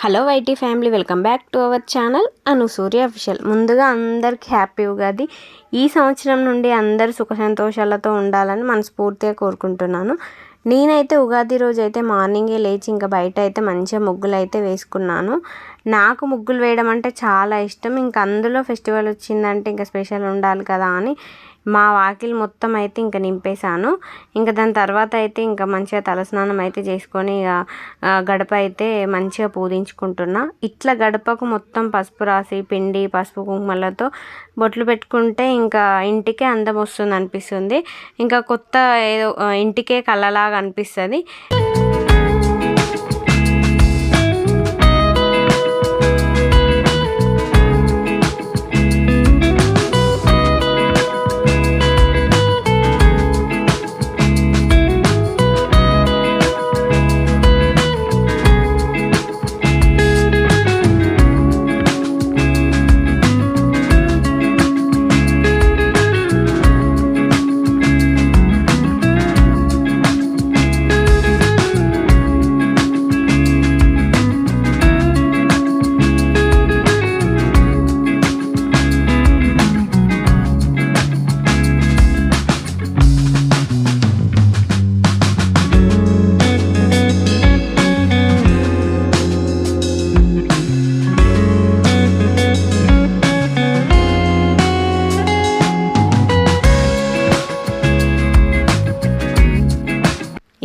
Hello YT family, welcome back to our channel Anusurya official. ముందుగా అందరికీ happy Ugadi. ఈ సంవత్సరం నుండి అందరూ సుఖ సంతోషాలతో ఉండాలని మనస్ఫూర్తిగా కోరుకుంటున్నాను. నేనైతే ఉగాది రోజు అయితే మార్నింగే లేచి ఇంకా బయట అయితే మంచిగా ముగ్గులు అయితే వేసుకున్నాను. నాకు ముగ్గులు వేయడం అంటే చాలా ఇష్టం. ఇంకా అందులో ఫెస్టివల్ వచ్చిందంటే ఇంకా స్పెషల్ ఉండాలి కదా అని మా వాకిలి మొత్తం అయితే ఇంకా నింపేశాను. ఇంకా దాని తర్వాత అయితే ఇంకా మంచిగా తలస్నానం అయితే చేసుకొని గడప అయితే మంచిగా పూజించుకుంటున్నా. ఇట్లా గడపకు మొత్తం పసుపు రాసి పిండి పసుపు కుంకుమలతో బొట్లు పెట్టుకుంటే ఇంకా ఇంటికే అందం వస్తుంది అనిపిస్తుంది. ఇంకా కొత్త ఏదో ఇంటికే కళ్ళలాగా అనిపిస్తుంది.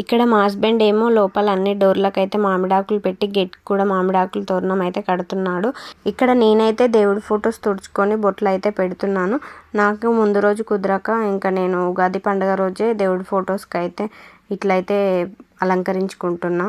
ఇక్కడ మా హస్బెండ్ ఏమో లోపల అన్ని డోర్లకు అయితే మామిడాకులు పెట్టి గేట్ కూడా మామిడాకులు తోరణం అయితే కడుతున్నాడు. ఇక్కడ నేనైతే దేవుడి ఫొటోస్ తుడుచుకొని బొట్లు అయితే పెడుతున్నాను. నాకు ముందు రోజు కుదరక ఇంకా నేను ఉగాది పండుగ రోజే దేవుడి ఫొటోస్కి అయితే ఇట్లయితే అలంకరించుకుంటున్నా.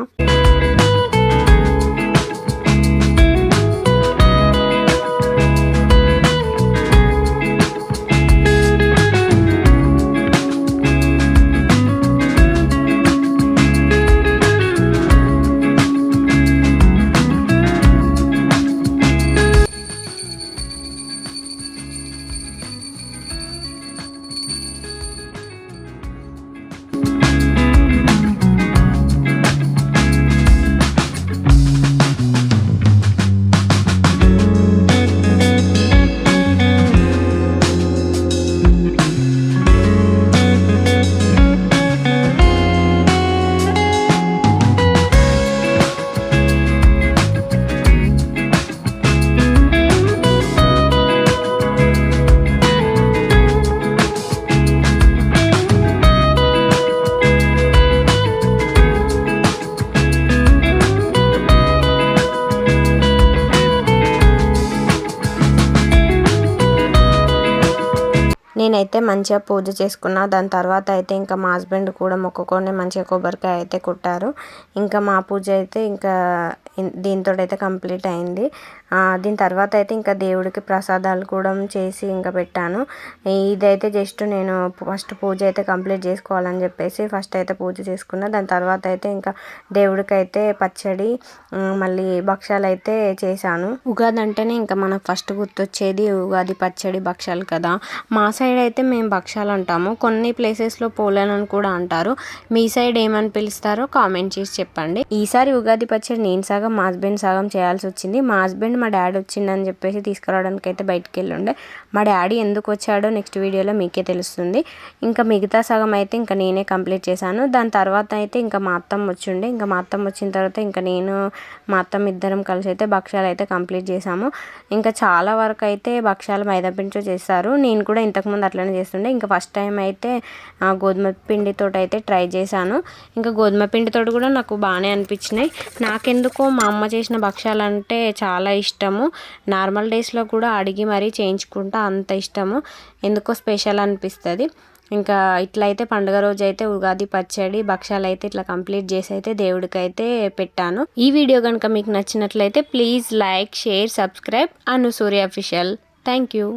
నేనైతే మంచిగా పూజ చేసుకున్నా. దాని తర్వాత అయితే ఇంకా మా హస్బెండ్ కూడా మొక్కుకొని మంచిగా కొబ్బరికాయ అయితే కొట్టారు. ఇంకా మా పూజ అయితే ఇంకా దీంతో అయితే కంప్లీట్ అయింది. దీని తర్వాత అయితే ఇంకా దేవుడికి ప్రసాదాలు కూడా చేసి ఇంకా పెట్టాను. ఇదైతే జస్ట్ నేను ఫస్ట్ పూజ అయితే కంప్లీట్ చేసుకోవాలని చెప్పేసి ఫస్ట్ అయితే పూజ చేసుకున్నా. దాని తర్వాత అయితే ఇంకా దేవుడికి అయితే పచ్చడి మళ్ళీ భక్షాలు అయితే చేశాను. ఉగాది అంటేనే ఇంకా మనకు ఫస్ట్ గుర్తొచ్చేది ఉగాది పచ్చడి భక్షాలు కదా. మా సైడ్ అయితే మేము భక్షాలు అంటాము, కొన్ని ప్లేసెస్లో పోలేను అని కూడా అంటారు. మీ సైడ్ ఏమని పిలుస్తారో కామెంట్ చేసి చెప్పండి. ఈసారి ఉగాది పచ్చడి నేను సగం మా హస్బెండ్ సగం చేయాల్సి వచ్చింది. మా హస్బెండ్ మా డాడీ వచ్చిందని చెప్పేసి తీసుకురావడానికి అయితే బయటికి వెళ్ళుండే. మా డాడీ ఎందుకు వచ్చాడో నెక్స్ట్ వీడియోలో మీకే తెలుస్తుంది. ఇంకా మిగతా సగం అయితే ఇంకా నేనే కంప్లీట్ చేశాను. దాని తర్వాత అయితే ఇంకా మా అత్తమ్మ వచ్చిండే. ఇంకా మా అత్తమ్మ వచ్చిన తర్వాత ఇంకా నేను మా అత్తమ్మ ఇద్దరం కలిసి అయితే భక్షాలు అయితే కంప్లీట్ చేసాము. ఇంకా చాలా వరకు అయితే భక్షాలు మైదా పిండితో చేస్తారు. నేను కూడా ఇంతకుముందు అట్లనే చేస్తుండే. ఇంకా ఫస్ట్ టైం అయితే గోధుమ పిండితో అయితే ట్రై చేశాను. ఇంకా గోధుమ పిండితో కూడా నాకు బాగానే అనిపించినాయి. నాకెందుకో మా అమ్మ చేసిన భక్షాలు అంటే చాలా ఇష్టము. నార్మల్ డేస్లో కూడా అడిగి మరీ చేయించుకుంటా, అంత ఇష్టము. ఎందుకో స్పెషల్ అనిపిస్తుంది. ఇంకా ఇట్లయితే పండుగ రోజు అయితే ఉగాది పచ్చడి భక్షాలు అయితే ఇట్లా కంప్లీట్ చేసి అయితే దేవుడికి అయితే పెట్టాను. ఈ వీడియో కనుక మీకు నచ్చినట్లయితే please like, share, subscribe Anusurya official. Thank you.